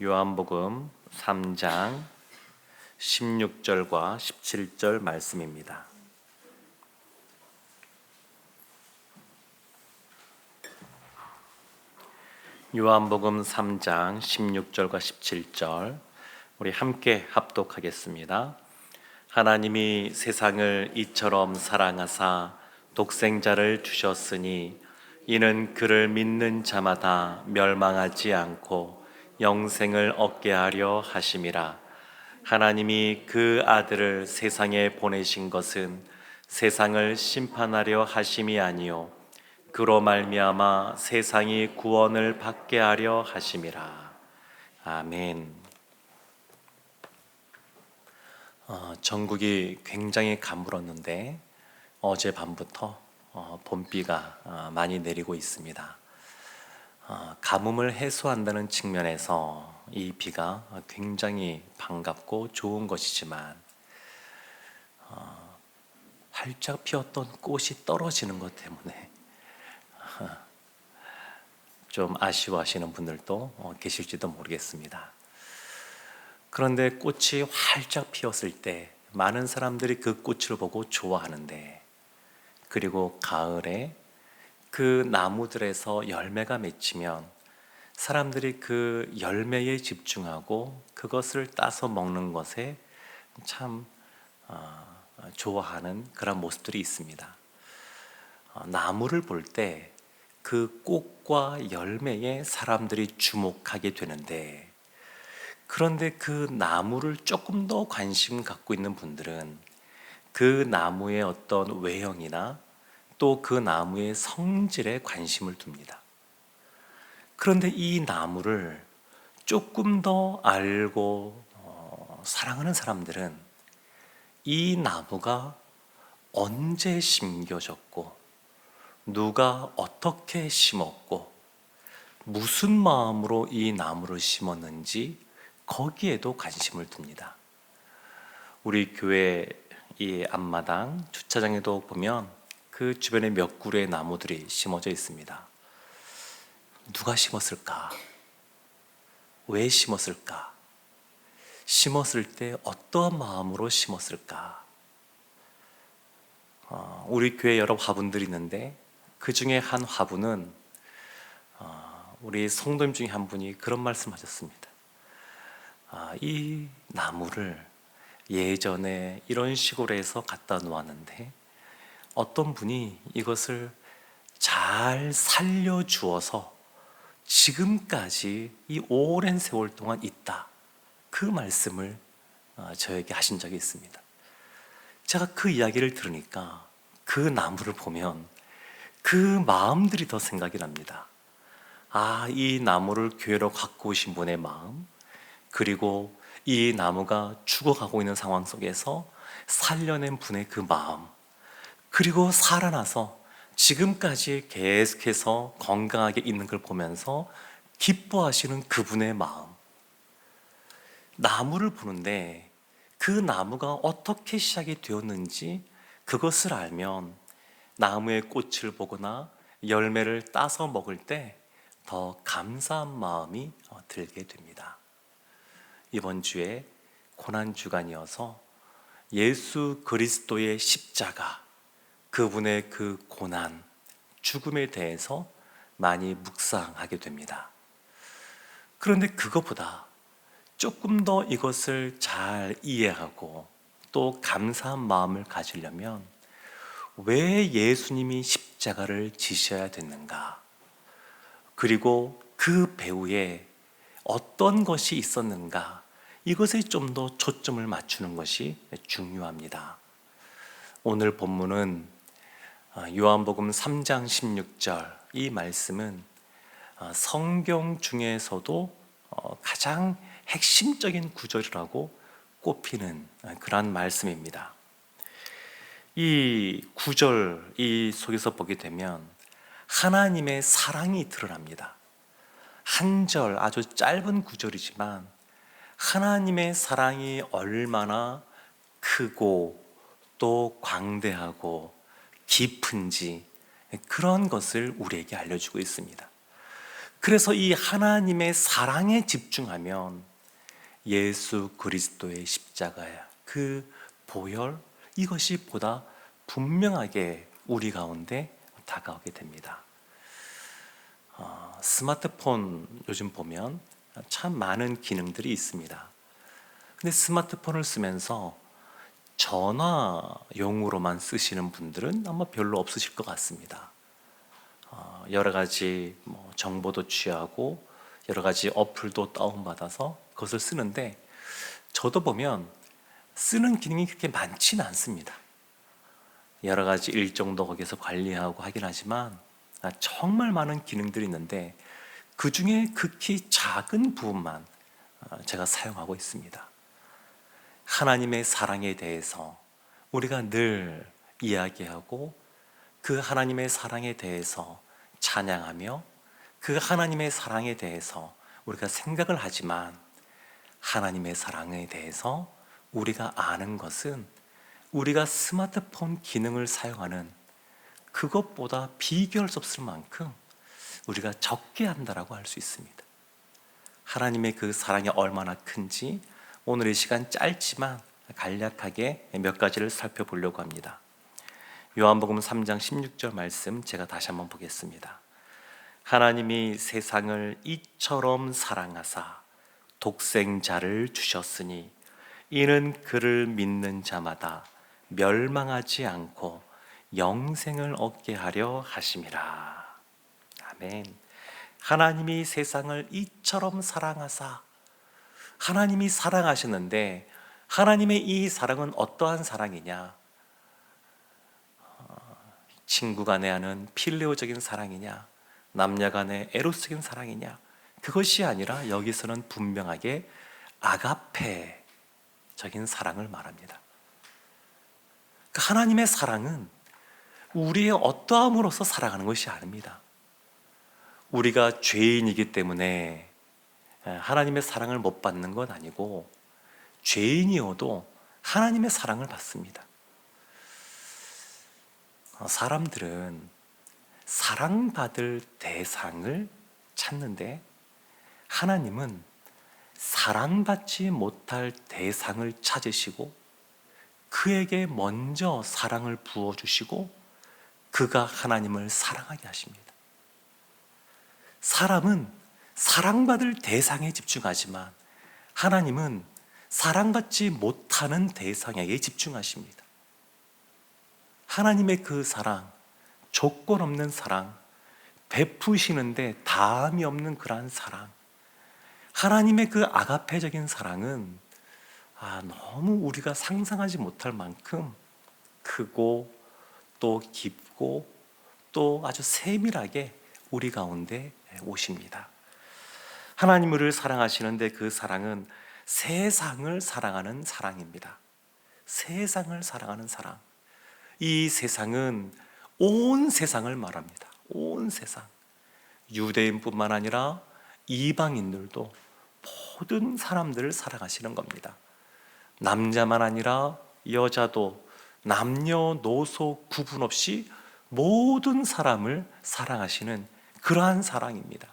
요한복음 3장 16절과 17절 말씀입니다. 요한복음 3장 16절과 17절 우리 함께 합독하겠습니다. 하나님이 세상을 이처럼 사랑하사 독생자를 주셨으니 이는 그를 믿는 자마다 멸망하지 않고 영생을 얻게 하려 하심이라. 하나님이 그 아들을 세상에 보내신 것은 세상을 심판하려 하심이 아니요 그로 말미암아 세상이 구원을 받게 하려 하심이라. 아멘. 전국이 굉장히 가물었는데 어제 밤부터 봄비가 많이 내리고 있습니다. 가뭄을 해소한다는 측면에서 이 비가 굉장히 반갑고 좋은 것이지만 활짝 피었던 꽃이 떨어지는 것 때문에 좀 아쉬워하시는 분들도 계실지도 모르겠습니다. 그런데 꽃이 활짝 피었을 때 많은 사람들이 그 꽃을 보고 좋아하는데, 그리고 가을에 그 나무들에서 열매가 맺히면 사람들이 그 열매에 집중하고 그것을 따서 먹는 것에 참 좋아하는 그런 모습들이 있습니다. 나무를 볼 때 그 꽃과 열매에 사람들이 주목하게 되는데, 그런데 그 나무를 조금 더 관심 갖고 있는 분들은 그 나무의 어떤 외형이나 또 그 나무의 성질에 관심을 둡니다. 그런데 이 나무를 조금 더 알고 사랑하는 사람들은 이 나무가 언제 심겨졌고 누가 어떻게 심었고 무슨 마음으로 이 나무를 심었는지 거기에도 관심을 둡니다. 우리 교회 이 앞마당 주차장에도 보면 그 주변에 몇 그루의 나무들이 심어져 있습니다. 누가 심었을까? 왜 심었을까? 심었을 때 어떠한 마음으로 심었을까? 우리 교회 여러 화분들이 있는데 그 중에 한 화분은 우리 성도님 중에 한 분이 그런 말씀하셨습니다. 이 나무를 예전에 이런 식으로 해서 갖다 놓았는데 어떤 분이 이것을 잘 살려주어서 지금까지 이 오랜 세월 동안 있다. 그 말씀을 저에게 하신 적이 있습니다. 제가 그 이야기를 들으니까 그 나무를 보면 그 마음들이 더 생각이 납니다. 이 나무를 교회로 갖고 오신 분의 마음, 그리고 이 나무가 죽어가고 있는 상황 속에서 살려낸 분의 그 마음, 그리고 살아나서 지금까지 계속해서 건강하게 있는 걸 보면서 기뻐하시는 그분의 마음. 나무를 보는데 그 나무가 어떻게 시작이 되었는지 그것을 알면 나무의 꽃을 보거나 열매를 따서 먹을 때 더 감사한 마음이 들게 됩니다. 이번 주에 고난주간이어서 예수 그리스도의 십자가, 그분의 그 고난, 죽음에 대해서 많이 묵상하게 됩니다. 그런데 그것보다 조금 더 이것을 잘 이해하고 또 감사한 마음을 가지려면 왜 예수님이 십자가를 지셔야 됐는가? 그리고 그 배후에 어떤 것이 있었는가? 이것에 좀 더 초점을 맞추는 것이 중요합니다. 오늘 본문은 요한복음 3장 16절, 이 말씀은 성경 중에서도 가장 핵심적인 구절이라고 꼽히는 그런 말씀입니다. 이 구절 이 속에서 보게 되면 하나님의 사랑이 드러납니다. 한 절, 아주 짧은 구절이지만 하나님의 사랑이 얼마나 크고 또 광대하고 깊은지 그런 것을 우리에게 알려주고 있습니다. 그래서 이 하나님의 사랑에 집중하면 예수 그리스도의 십자가야, 그 보혈, 이것이 보다 분명하게 우리 가운데 다가오게 됩니다. 스마트폰 요즘 보면 참 많은 기능들이 있습니다. 근데 스마트폰을 쓰면서 전화용으로만 쓰시는 분들은 아마 별로 없으실 것 같습니다. 여러 가지 정보도 취하고 여러 가지 어플도 다운받아서 그것을 쓰는데, 저도 보면 쓰는 기능이 그렇게 많지는 않습니다. 여러 가지 일정도 거기서 관리하고 하긴 하지만 정말 많은 기능들이 있는데 그 중에 극히 작은 부분만 제가 사용하고 있습니다. 하나님의 사랑에 대해서 우리가 늘 이야기하고 그 하나님의 사랑에 대해서 찬양하며 그 하나님의 사랑에 대해서 우리가 생각을 하지만, 하나님의 사랑에 대해서 우리가 아는 것은 우리가 스마트폰 기능을 사용하는 그것보다 비교할 수 없을 만큼 우리가 적게 한다라고 할 수 있습니다. 하나님의 그 사랑이 얼마나 큰지 오늘 이 시간 짧지만 간략하게 몇 가지를 살펴보려고 합니다. 요한복음 3장 16절 말씀 제가 다시 한번 보겠습니다. 하나님이 세상을 이처럼 사랑하사 독생자를 주셨으니 이는 그를 믿는 자마다 멸망하지 않고 영생을 얻게 하려 하심이라. 아멘. 하나님이 세상을 이처럼 사랑하사, 하나님이 사랑하셨는데 하나님의 이 사랑은 어떠한 사랑이냐? 친구 간에 하는 필레오적인 사랑이냐? 남녀 간의 에로스적인 사랑이냐? 그것이 아니라 여기서는 분명하게 아가페적인 사랑을 말합니다. 하나님의 사랑은 우리의 어떠함으로써 사랑하는 것이 아닙니다. 우리가 죄인이기 때문에 하나님의 사랑을 못 받는 건 아니고, 죄인이어도 하나님의 사랑을 받습니다. 사람들은 사랑받을 대상을 찾는데 하나님은 사랑받지 못할 대상을 찾으시고 그에게 먼저 사랑을 부어주시고 그가 하나님을 사랑하게 하십니다. 사람은 사랑받을 대상에 집중하지만 하나님은 사랑받지 못하는 대상에게 집중하십니다. 하나님의 그 사랑, 조건 없는 사랑, 베푸시는데 다함이 없는 그러한 사랑, 하나님의 그 아가페적인 사랑은 너무 우리가 상상하지 못할 만큼 크고 또 깊고 또 아주 세밀하게 우리 가운데 오십니다. 하나님을 사랑하시는데 그 사랑은 세상을 사랑하는 사랑입니다. 세상을 사랑하는 사랑. 이 세상은 온 세상을 말합니다. 온 세상. 유대인뿐만 아니라 이방인들도 모든 사람들을 사랑하시는 겁니다. 남자만 아니라 여자도 남녀노소 구분 없이 모든 사람을 사랑하시는 그러한 사랑입니다.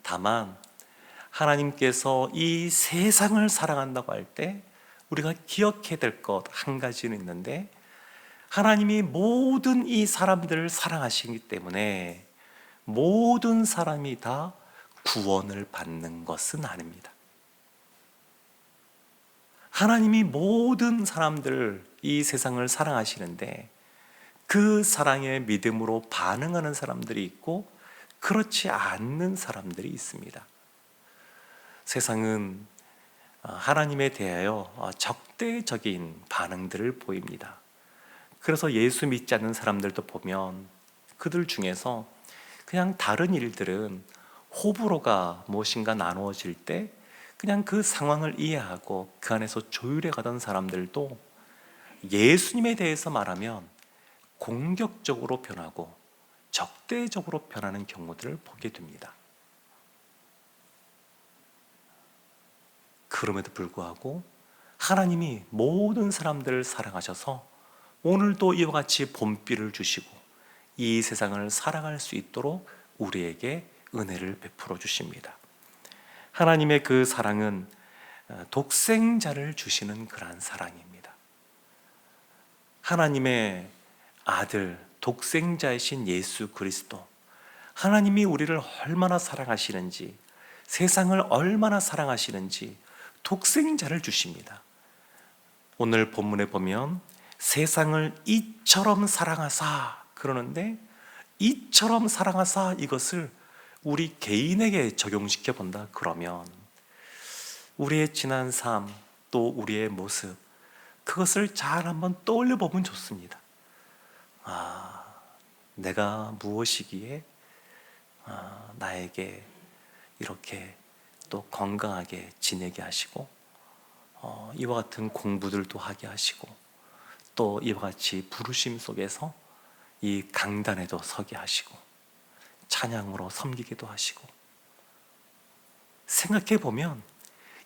다만 하나님께서 이 세상을 사랑한다고 할 때 우리가 기억해야 될 것 한 가지는 있는데, 하나님이 모든 이 사람들을 사랑하시기 때문에 모든 사람이 다 구원을 받는 것은 아닙니다. 하나님이 모든 사람들, 이 세상을 사랑하시는데 그 사랑의 믿음으로 반응하는 사람들이 있고 그렇지 않는 사람들이 있습니다. 세상은 하나님에 대하여 적대적인 반응들을 보입니다. 그래서 예수 믿지 않는 사람들도 보면 그들 중에서 그냥 다른 일들은 호불호가 무엇인가 나누어질 때 그냥 그 상황을 이해하고 그 안에서 조율해 가던 사람들도 예수님에 대해서 말하면 공격적으로 변하고 적대적으로 변하는 경우들을 보게 됩니다. 그럼에도 불구하고 하나님이 모든 사람들을 사랑하셔서 오늘도 이와 같이 봄비를 주시고 이 세상을 살아갈 수 있도록 우리에게 은혜를 베풀어 주십니다. 하나님의 그 사랑은 독생자를 주시는 그러한 사랑입니다. 하나님의 아들, 독생자이신 예수 그리스도, 하나님이 우리를 얼마나 사랑하시는지, 세상을 얼마나 사랑하시는지 독생자를 주십니다. 오늘 본문에 보면 세상을 이처럼 사랑하사 그러는데, 이처럼 사랑하사 이것을 우리 개인에게 적용시켜 본다 그러면 우리의 지난 삶, 또 우리의 모습, 그것을 잘 한번 떠올려 보면 좋습니다. 내가 무엇이기에 나에게 이렇게 또 건강하게 지내게 하시고, 이와 같은 공부들도 하게 하시고, 또 이와 같이 부르심 속에서 이 강단에도 서게 하시고, 찬양으로 섬기기도 하시고, 생각해 보면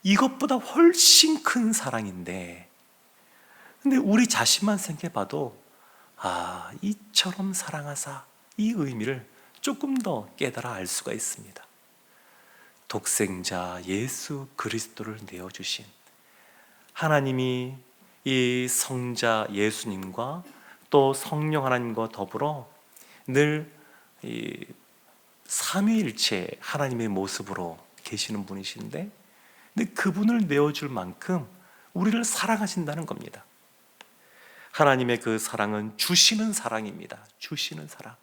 이것보다 훨씬 큰 사랑인데, 근데 우리 자신만 생각해 봐도 이처럼 사랑하사, 이 의미를 조금 더 깨달아 알 수가 있습니다. 독생자 예수 그리스도를 내어주신 하나님이 이 성자 예수님과 또 성령 하나님과 더불어 늘 이 삼위일체 하나님의 모습으로 계시는 분이신데, 근데 그분을 내어줄 만큼 우리를 사랑하신다는 겁니다. 하나님의 그 사랑은 주시는 사랑입니다. 주시는 사랑.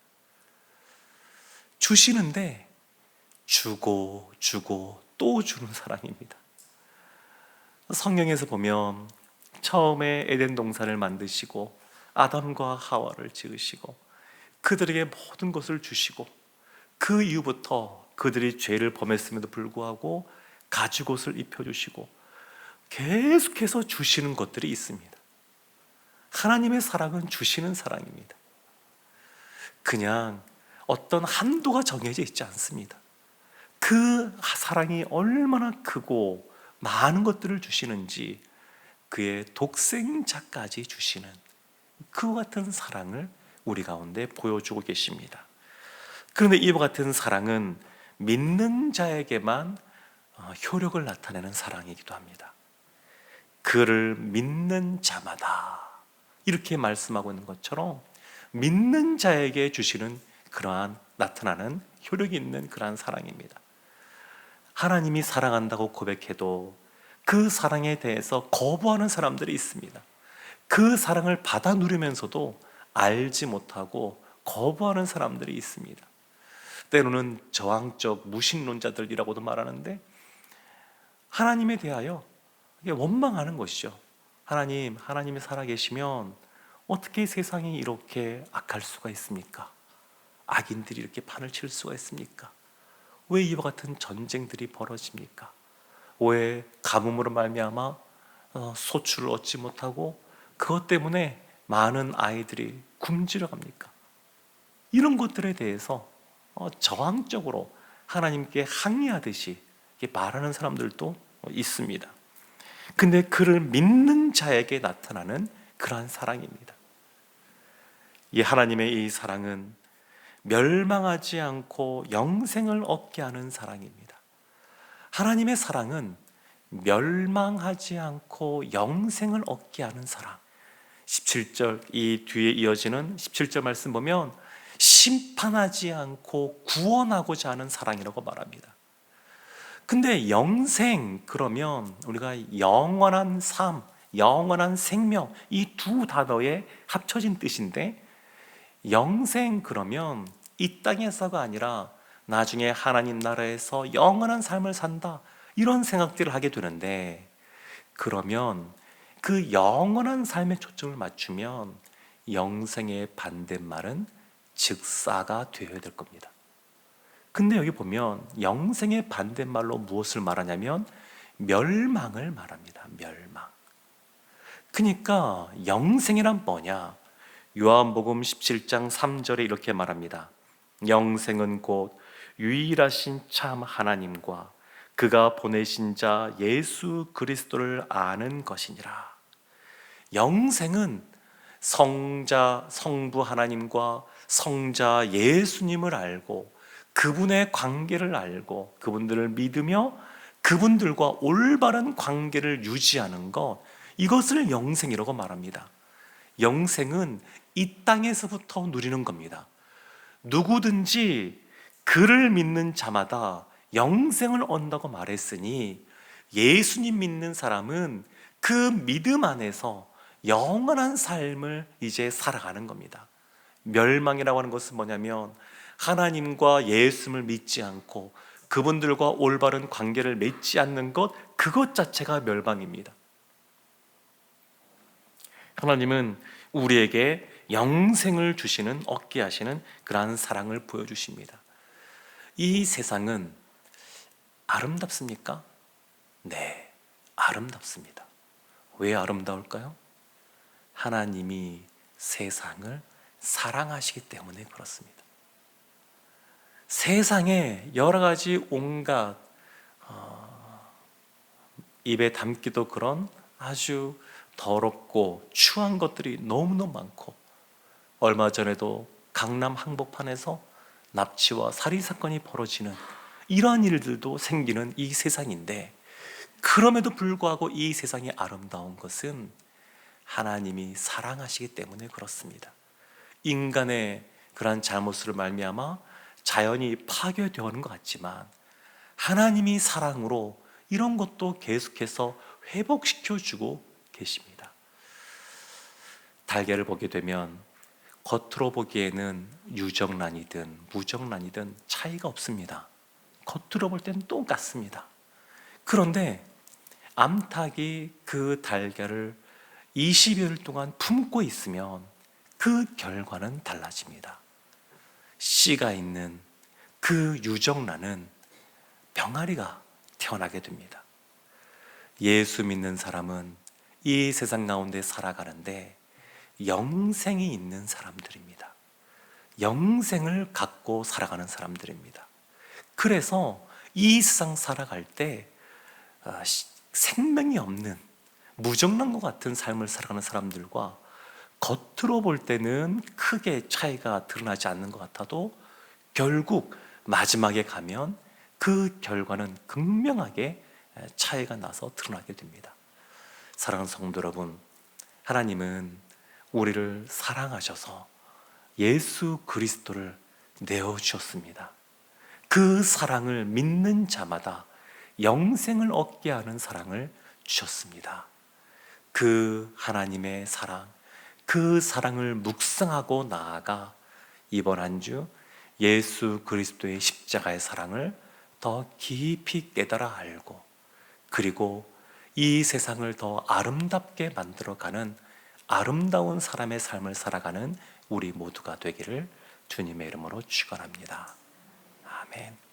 주시는데 주고 주고 또 주는 사랑입니다. 성경에서 보면 처음에 에덴 동산을 만드시고 아담과 하와를 지으시고 그들에게 모든 것을 주시고, 그 이후부터 그들이 죄를 범했음에도 불구하고 가죽옷을 입혀주시고 계속해서 주시는 것들이 있습니다. 하나님의 사랑은 주시는 사랑입니다. 그냥 어떤 한도가 정해져 있지 않습니다. 그 사랑이 얼마나 크고 많은 것들을 주시는지 그의 독생자까지 주시는 그와 같은 사랑을 우리 가운데 보여주고 계십니다. 그런데 이와 같은 사랑은 믿는 자에게만 효력을 나타내는 사랑이기도 합니다. 그를 믿는 자마다, 이렇게 말씀하고 있는 것처럼 믿는 자에게 주시는 그러한 나타나는 효력이 있는 그러한 사랑입니다. 하나님이 사랑한다고 고백해도 그 사랑에 대해서 거부하는 사람들이 있습니다. 그 사랑을 받아 누리면서도 알지 못하고 거부하는 사람들이 있습니다. 때로는 저항적 무신론자들이라고도 말하는데, 하나님에 대하여 원망하는 것이죠. 하나님이 살아계시면 어떻게 세상이 이렇게 악할 수가 있습니까? 악인들이 이렇게 판을 칠 수가 있습니까? 왜 이와 같은 전쟁들이 벌어집니까? 왜 가뭄으로 말미암아 소출을 얻지 못하고 그것 때문에 많은 아이들이 굶주려 갑니까? 이런 것들에 대해서 저항적으로 하나님께 항의하듯이 말하는 사람들도 있습니다. 근데 그를 믿는 자에게 나타나는 그러한 사랑입니다. 이 하나님의 이 사랑은 멸망하지 않고 영생을 얻게 하는 사랑입니다. 하나님의 사랑은 멸망하지 않고 영생을 얻게 하는 사랑. 17절, 이 뒤에 이어지는 17절 말씀 보면 심판하지 않고 구원하고자 하는 사랑이라고 말합니다. 근데 영생, 그러면 우리가 영원한 삶, 영원한 생명, 이 두 단어의 합쳐진 뜻인데, 영생 그러면 이 땅에서가 아니라 나중에 하나님 나라에서 영원한 삶을 산다, 이런 생각들을 하게 되는데, 그러면 그 영원한 삶에 초점을 맞추면 영생의 반대말은 즉사가 되어야 될 겁니다. 근데 여기 보면 영생의 반대말로 무엇을 말하냐면 멸망을 말합니다. 멸망. 그러니까 영생이란 뭐냐? 요한복음 17장 3절에 이렇게 말합니다. 영생은 곧 유일하신 참 하나님과 그가 보내신 자 예수 그리스도를 아는 것이니라. 영생은 성부 하나님과 성자 예수님을 알고 그분의 관계를 알고 그분들을 믿으며 그분들과 올바른 관계를 유지하는 것, 이것을 영생이라고 말합니다. 영생은 이 땅에서부터 누리는 겁니다. 누구든지 그를 믿는 자마다 영생을 얻는다고 말했으니 예수님 믿는 사람은 그 믿음 안에서 영원한 삶을 이제 살아가는 겁니다. 멸망이라고 하는 것은 뭐냐면 하나님과 예수님을 믿지 않고 그분들과 올바른 관계를 맺지 않는 것, 그것 자체가 멸망입니다. 하나님은 우리에게 영생을 주시는, 얻게 하시는 그러한 사랑을 보여주십니다. 이 세상은 아름답습니까? 네, 아름답습니다. 왜 아름다울까요? 하나님이 세상을 사랑하시기 때문에 그렇습니다. 세상에 여러 가지 온갖 입에 담기도 그런 아주 더럽고 추한 것들이 너무너무 많고, 얼마 전에도 강남 한복판에서 납치와 살인 사건이 벌어지는 이러한 일들도 생기는 이 세상인데, 그럼에도 불구하고 이 세상이 아름다운 것은 하나님이 사랑하시기 때문에 그렇습니다. 인간의 그러한 잘못으로 말미암아 자연이 파괴되어 오는 것 같지만 하나님이 사랑으로 이런 것도 계속해서 회복시켜주고 계십니다. 달걀을 보게 되면 겉으로 보기에는 유정란이든 무정란이든 차이가 없습니다. 겉으로 볼 때는 똑같습니다. 그런데 암탉이 그 달걀을 20여일 동안 품고 있으면 그 결과는 달라집니다. 씨가 있는 그 유정란은 병아리가 태어나게 됩니다. 예수 믿는 사람은 이 세상 가운데 살아가는데 영생이 있는 사람들입니다. 영생을 갖고 살아가는 사람들입니다. 그래서 이 세상 살아갈 때 생명이 없는 무정란과 같은 삶을 살아가는 사람들과 겉으로 볼 때는 크게 차이가 드러나지 않는 것 같아도 결국 마지막에 가면 그 결과는 극명하게 차이가 나서 드러나게 됩니다. 사랑하는 성도 여러분, 하나님은 우리를 사랑하셔서 예수 그리스도를 내어주셨습니다. 그 사랑을 믿는 자마다 영생을 얻게 하는 사랑을 주셨습니다. 그 하나님의 사랑, 그 사랑을 묵상하고 나아가 이번 한 주 예수 그리스도의 십자가의 사랑을 더 깊이 깨달아 알고, 그리고 이 세상을 더 아름답게 만들어가는 아름다운 사람의 삶을 살아가는 우리 모두가 되기를 주님의 이름으로 축원합니다. 아멘.